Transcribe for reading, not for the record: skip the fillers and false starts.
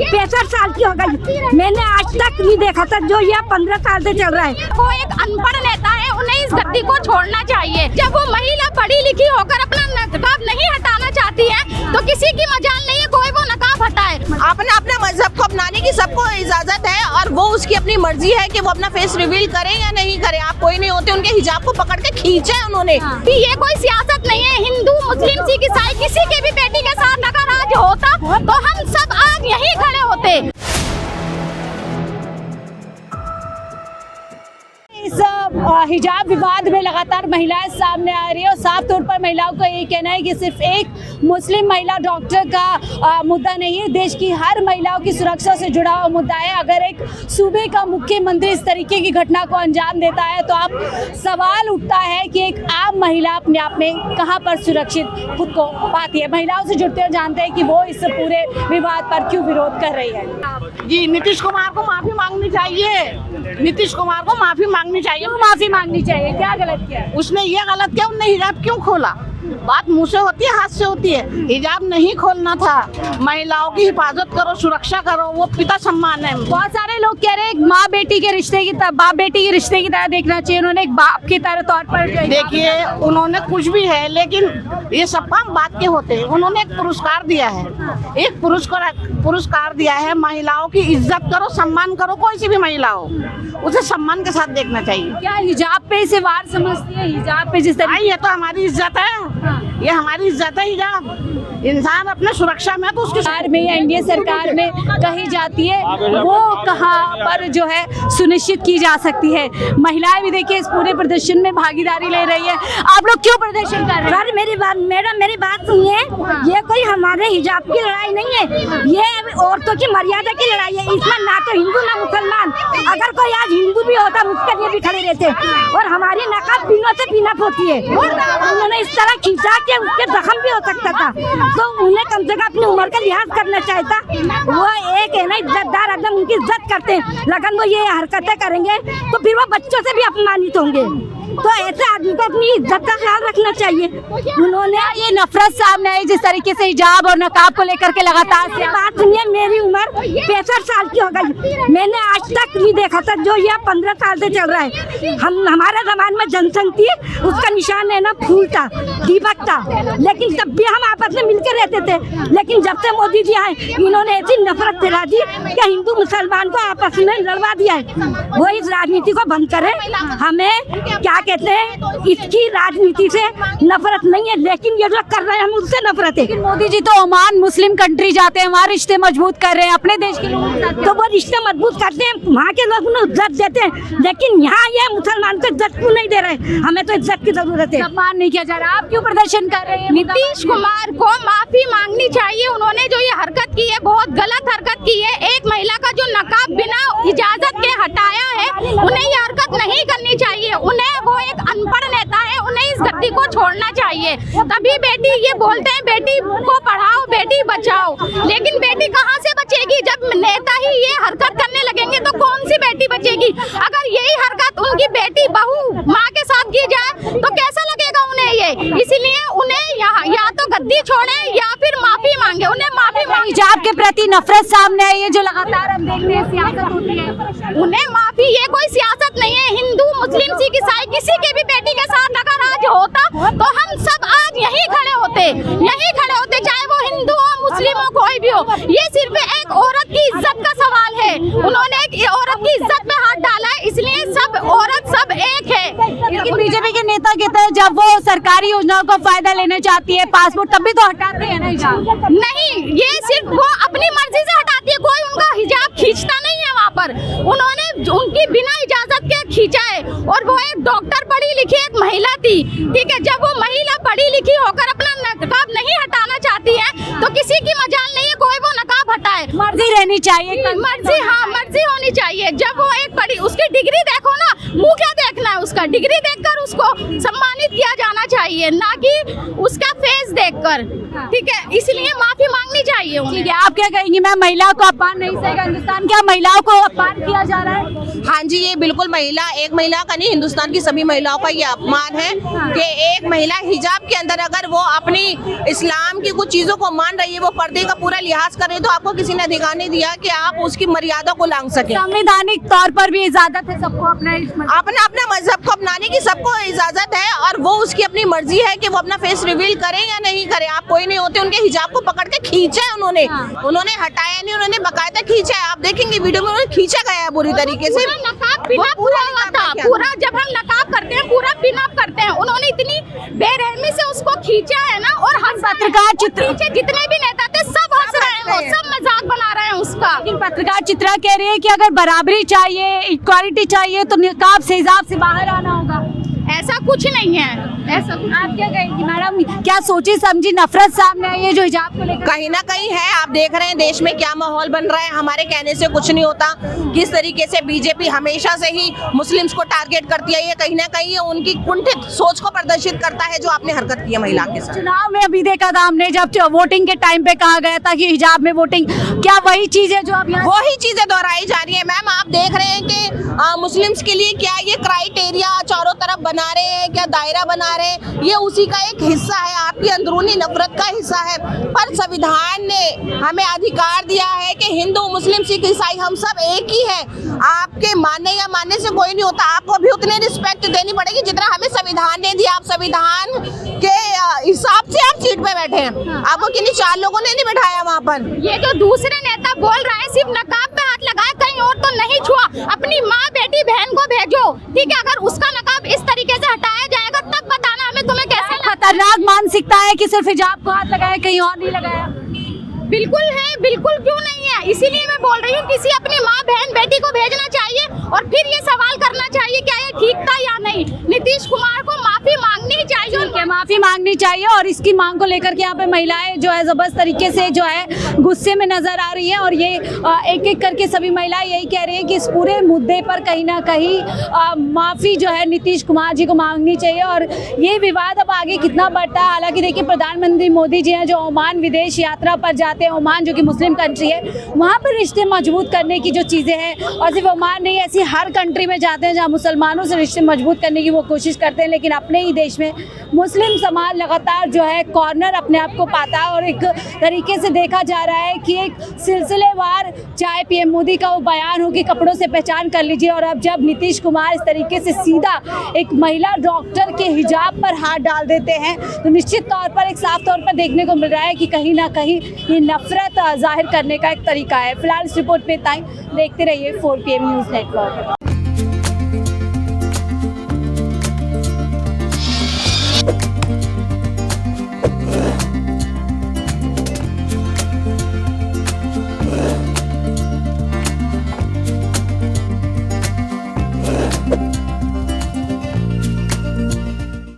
65 साल की हो गई, मैंने आज तक नहीं देखा था जो ये 15 साल से चल रहा है। वो एक अनपढ़ नेता है, उन्हें इस गद्दी को छोड़ना चाहिए। जब वो महिला पढ़ी लिखी होकर अपना नकाब नहीं हटाना चाहती है तो किसी की मजाल नहीं है कोई वो नकाब हटाए। अपना अपना मजहब को अपनाने की सबको इजाजत है और वो उसकी अपनी मर्जी है कि वो अपना फेस रिवील करें या नहीं करें। आप कोई नहीं होते उनके हिजाब को पकड़ के खींचे उन्होंने। ये कोई सियासत नहीं है, हिंदू मुस्लिम सिख ईसाई किसी के भी बेटी के साथ अगर आज होता तो हम सब आज यहीं खड़े होते। इस हिजाब विवाद में लगातार महिलाएं सामने आ रही है और साफ तौर पर महिलाओं का ये कहना है कि सिर्फ एक मुस्लिम महिला डॉक्टर का मुद्दा नहीं है, देश की हर महिलाओं की सुरक्षा से जुड़ा हुआ मुद्दा है। अगर एक सूबे का मुख्यमंत्री इस तरीके की घटना को अंजाम देता है तो आप सवाल उठता है कि एक आम महिला अपने आप में कहां पर सुरक्षित खुद को पाती है। महिलाओं से जुड़ते हुए जानते हैं कि वो इस पूरे विवाद पर क्यों विरोध कर रही है। जी, नीतीश कुमार को माफी मांगनी चाहिए, नीतीश कुमार को माफी मांगनी चाहिए। माफी मांगनी चाहिए, क्या गलत किया? उसने ये गलत किया, उनने हिजाब क्यों खोला? बात मुंह से होती है, हाथ से होती है। हिजाब नहीं खोलना था। महिलाओं की हिफाजत करो, सुरक्षा करो, वो पिता सम्मान है। बहुत सारे लोग कह रहे हैं माँ बेटी के रिश्ते की तरह, बाप बेटी के रिश्ते की तरह देखना चाहिए। उन्होंने एक बाप की तरह तौर पर देखिए, उन्होंने कुछ भी है लेकिन ये सब काम बात के होते हैं। उन्होंने एक पुरस्कार दिया है, एक पुरस्कार दिया है। महिलाओं की इज्जत करो, सम्मान करो, कोई सी भी महिला हो उसे सम्मान के साथ देखना चाहिए। क्या हिजाब पे इसे वार समझती है? हिजाब पे जिस तरह ये तो हमारी इज्जत है, ये हमारी इज्जत है। हिजाब इंसान अपने सुरक्षा में तो उसकी सरकार में या एनडीए सरकार में कही जाती है वो कहाँ पर जो है सुनिश्चित की जा सकती है। महिलाएं भी देखिए इस पूरे प्रदर्शन में भागीदारी ले रही है। आप लोग क्यों प्रदर्शन कर रहे हैं? सर मेरी बात सुनिए, ये कोई हमारे हिजाब की लड़ाई नहीं है, ये औरतों की मर्यादा की लड़ाई है। इसमें ना तो हिंदू ना मुसलमान, अगर कोई आज हिंदू भी होता उसके लिए भी खड़े रहते और हमारी नकाब बिनों से बीनत होती है। उन्होंने इस तरह खींचा कि उसके जख्म भी हो सकता था, तो उन्हें कम से कम अपनी उम्र का लिहाज करना चाहिए। वो एक है ना इज्जतदार, एकदम उनकी इज्जत करते हैं, लेकिन वो ये हरकतें करेंगे तो फिर वो बच्चों से भी अपमानित होंगे। तो ऐसे आदमी को अपनी इज्जत का ख्याल रखना चाहिए। उन्होंने ये नफरत सामने आई जिस तरीके से हिजाब और नकाब को लेकर के लगातार से बात सुनिए, मेरी उम्र 65 साल की हो गई, मैंने आज तक नहीं देखा था जो ये 15 साल से चल रहा है। हमारे जमाने में जनसंघ थी, उसका निशान है ना फूल था, दीपक था, लेकिन तब भी हम आपस में मिलकर रहते थे। लेकिन जब से मोदी जी आए इन्होंने ऐसी नफरत फैला दी कि हिंदू मुसलमान को आपस में लड़वा दिया है। वो इस राजनीति को बंद करे। हमें क्या कहते हैं, इसकी राजनीति से नफरत नहीं है, लेकिन ये जो कर रहे हैं हमें उससे नफरत है। मोदी जी तो ओमान मुस्लिम कंट्री जाते हैं, वहाँ रिश्ते मजबूत कर रहे हैं अपने देश के लोगों के साथ। तो वो रिश्ते मजबूत करते हैं, वहाँ के लोग उन्हें इज्जत देते हैं, लेकिन यहाँ ये मुसलमान को इज्जत क्यों नहीं दे रहे? हमें तो इज्जत की जरूरत है। सम्मान नहीं किया जा रहा। आप क्यों प्रदर्शन कर रहे हैं? नीतीश कुमार को माफी मांगनी चाहिए। उन्होंने जो ये हरकत की है बहुत गलत हरकत की है। एक महिला का जो नकाब बिना इजाजत के हटाया है, उन्हें ये हरकत नहीं करनी चाहिए। उन्हें वो एक अनपढ़ नेता है, उन्हें इस गद्दी को छोड़ना चाहिए। तभी बेटी ये बोलते हैं बेटी को पढ़ाओ बेटी बचाओ, लेकिन बेटी कहाँ से बचेगी जब नेता ही ये हरकत करने लगेंगे तो कौन सी बेटी बचेगी? अगर यही हरकत उनकी बेटी बहू माँ के साथ की जाए तो कैसा लगेगा उन्हें ये? इसलिए उन्हें यहाँ या तो गद्दी छोड़े या फिर माफी मांगे। उन्हें माफी मांगे। हिजाब के प्रति नफरत सामने आई है जो लगातार हम देखते हैं सियासत होती है। उन्हें माफी, ये कोई सियासत नहीं है। हिंदू मुस्लिम सिख ईसाई किसी के भी बेटी के साथ अगर आज होता तो हम सब आज यहीं खड़े होते, यहीं खड़े होते, चाहे वो हिंदू हो मुस्लिम हो कोई भी हो। ये सिर्फ एक औरत की इज्जत का सवाल है। उन्होंने एक औरत की इज्जत में हाथ डाला है, इसलिए सब औरत सब एक है। लेकिन बीजेपी के नेता कहते हैं जब वो सरकारी योजनाओं का फायदा लेना चाहती है पासपोर्ट तब भी तो हटाते हैं ना हिजाब। नहीं, ये सिर्फ वो अपनी मर्जी से हटाती है, कोई उनका हिजाब खींचता नहीं है। वहाँ पर उन्होंने उनकी बिना इजाजत के खींचा है और वो एक डॉक्टर पढ़ी लिखी एक महिला थी, ठीक है। जब वो महिला पढ़ी लिखी होकर अपना नकाब नहीं हटाना चाहती है तो किसी की मजाल नहीं है कोई वो नकाब हटाए। मर्जी रहनी चाहिए, मर्जी, हाँ मर्जी होनी चाहिए। जब वो एक पढ़ी, उसकी डिग्री देखो ना, मुँह क्या देखना है उसका, डिग्री देखकर उसको सम्मानित किया जाना चाहिए, ना कि उसका फेस देखकर, ठीक है। इसलिए माफी मांगनी चाहिए उन्हें। ठीक है, आप क्या कहेंगी मैम? महिलाओं को अपमान नहीं सहेगा हिंदुस्तान, क्या महिलाओं को अपमान किया जा रहा है? हाँ जी, ये बिल्कुल एक महिला का नहीं, हिंदुस्तान की सभी महिलाओं का ये अपमान है कि एक महिला हिजाब के अंदर अगर वो अपनी इस्लाम की कुछ चीजों को मान रही है, वो पर्दे का पूरा लिहाज कर रही है, तो आपको किसी ने अधिकार नहीं दिया दिया कि आप उसकी मर्यादा को लांघ सके। संवैधानिक तौर पर भी इजाजत है सबको अपना अपना अपना मजहब को अपनाने की सबको इजाजत है और वो उसकी अपनी मर्जी है कि वो अपना फेस रिवील करें या नहीं करें। आप कोई नहीं होते, उनके हिजाब को पकड़ के खींचा है उन्होंने, उन्होंने हटाया नहीं, उन्होंने बकायदा खींचा है। आप देखेंगे वीडियो में उन्होंने खींचा गया है बुरी तरीके से। नकाब पिनअप पूरा हुआ था, पूरा जब हम नकाब करते हैं पूरा पिनअप करते हैं, उन्होंने इतनी बेरहमी से उसको खींचा है ना। और हम पत्रकार चित्र जितने भी नेता थे सब हंस रहे हैं, वो सब मजाक बना रहे हैं उसका। लेकिन पत्रकार चित्रा कह रही है कि अगर बराबरी चाहिए, इक्वालिटी चाहिए तो निकाब से हिजाब से बाहर आना होगा। ऐसा कुछ नहीं है, ऐसा कुछ। आप क्या कहेंगी मैडम, क्या सोची समझी नफरत सामने आई है जो हिजाब को लेकर? कहीं ना कहीं है। आप देख रहे हैं देश में क्या माहौल बन रहा है। हमारे कहने से कुछ नहीं होता। किस तरीके से बीजेपी हमेशा से ही मुस्लिम्स को टारगेट करती है, ये कहीं ना कहीं उनकी कुंठित सोच को प्रदर्शित करता है जो आपने हरकत की है महिला के साथ। चुनाव में अभी देखा था हमने जब वोटिंग के टाइम पे कहा गया था कि हिजाब में वोटिंग, क्या वही चीज है जो अब यहाँ वही चीजें दोहराई जा रही है। मैम आप देख रहे हैं कि मुस्लिम्स के लिए क्या ये क्राइटेरिया चारों तरफ बना रहे हैं, क्या दायरा बना रहे हैं, ये उसी का एक हिस्सा है, आपकी अंदरूनी नफरत का हिस्सा है। पर संविधान ने हमें अधिकार दिया है कि हिंदू मुस्लिम सिख ईसाई हम सब एक ही है। आपके मानने या मानने से कोई नहीं होता, आपको भी उतनी रिस्पेक्ट देनी पड़ेगी जितना हमें संविधान ने दिया। आप संविधान के हिसाब से आप सीट पे बैठे हैं, आपको किन्हीं 4 लोगों ने नहीं बैठाया वहाँ पर। ये जो दूसरे नेता बोल रहा है सिर्फ नकाब पे हाथ लगाया, कहीं और तो नहीं छुआ। अपनी माँ बेटी बहन को भेजो, ठीक है? अगर उसका नकाब इस तरीके से हटाया जाएगा तब बताना हमें तुम्हें कैसा लगता है। खतरनाक मानसिकता है कि सिर्फ हिजाब को हाथ लगाया, कहीं और नहीं लगाया। बिल्कुल है, बिल्कुल क्यों नहीं है। इसीलिए मैं बोल रही हूँ किसी अपनी माँ बहन बेटी को भेजना चाहिए और फिर ये सवाल करना चाहिए क्या ये ठीक था या नहीं। नीतीश कुमार को माफी मांगनी ही चाहिए, उनके माफी मांगनी चाहिए। और इसकी मांग को लेकर के यहाँ पे महिलाएं जो है जबरदस्त तरीके से जो है गुस्से में नजर आ रही हैं और ये एक एक करके सभी महिलाएं यही कह रही हैं कि इस पूरे मुद्दे पर कहीं ना कहीं माफी जो है नीतीश कुमार जी को मांगनी चाहिए। और ये विवाद अब आगे कितना बढ़ता है, हालांकि देखिए प्रधानमंत्री मोदी जी हैं जो ओमान विदेश यात्रा पर जाते हैं, ओमान जो कि मुस्लिम कंट्री है, वहाँ पर रिश्ते मजबूत करने की जो चीज़ें हैं, और सिर्फ ओमान नहीं ऐसी हर कंट्री में जाते हैं जहाँ मुसलमानों से रिश्ते मजबूत करने की वो कोशिश करते हैं। लेकिन अपने ही देश में मुस्लिम समाज लगातार जो है कॉर्नर अपने आप को पाता है और एक तरीके से देखा जा रहा है कि एक सिलसिलेवार चाहे पीएम मोदी का वो बयान हो कि कपड़ों से पहचान कर लीजिए, और अब जब नीतीश कुमार इस तरीके से सीधा एक महिला डॉक्टर के हिजाब पर हाथ डाल देते हैं तो निश्चित तौर पर एक साफ तौर पर देखने को मिल रहा है कि कहीं ना कहीं ये नफरत जाहिर करने का एक तरीका है। फिलहाल इस रिपोर्ट पे इतना ही। देखते रहिए 4 PM न्यूज़ नेटवर्क।